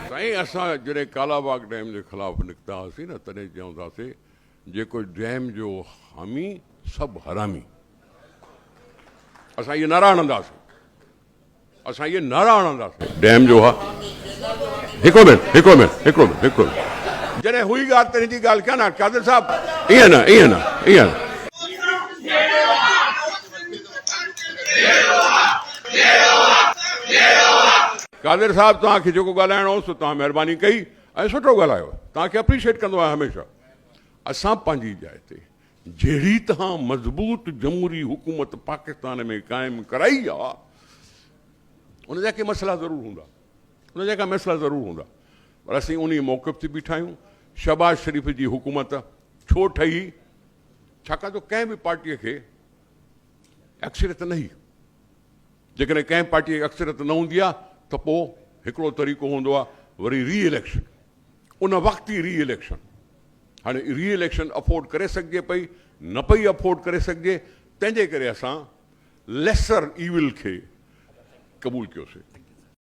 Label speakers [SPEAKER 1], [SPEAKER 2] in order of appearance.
[SPEAKER 1] साईं असां जॾहिं कालाबाग डैम के खिलाफ़ निकिता हुआसीं न तॾहिं चवंदासीं जेको डैम जो हामी सब हरामी। असां ये नारा हणंदासीं, असां ये नारा हणंदासीं डैम जो हिकिड़ो मिनट जॾहिं हुई ॻाल्हि तॾहिं जी ॻाल्हि कयां न कादिर साहब ईअं न कादिर साहब तव्हांखे जेको ॻाल्हाइणो हो सो तव्हां महिरबानी कई ऐं सुठो ॻाल्हायो, तव्हांखे अप्रीशिएट कंदो आहियां हमेशह। असां पंहिंजी जाइ ते जहिड़ी तव्हां मज़बूत जमहूरी हुकूमत पाकिस्तान में क़ाइमु कराई आहे उन जा के मसइला ज़रूरु हूंदा, पर असीं उन मौक़िफ़ ते बीठा आहियूं। शहबाज शरीफ़ जी हुकूमत छो ठही, छाकाणि त कंहिं बि पार्टीअ खे अक्सरियत न हुई। जेकॾहिं कंहिं पार्टीअ खे अक्सरियत न हूंदी आहे त पोइ हिकिड़ो तरीक़ो हूंदो आहे वरी री इलेक्शन, उन वक़्तु ई री इलेक्शन। हाणे री इलेक्शन अफोर्ड करे सघिजे पई, न पई अफोर्ड करे सघिजे, तंहिंजे करे असां लेसर ईविल खे क़बूल कयोसीं।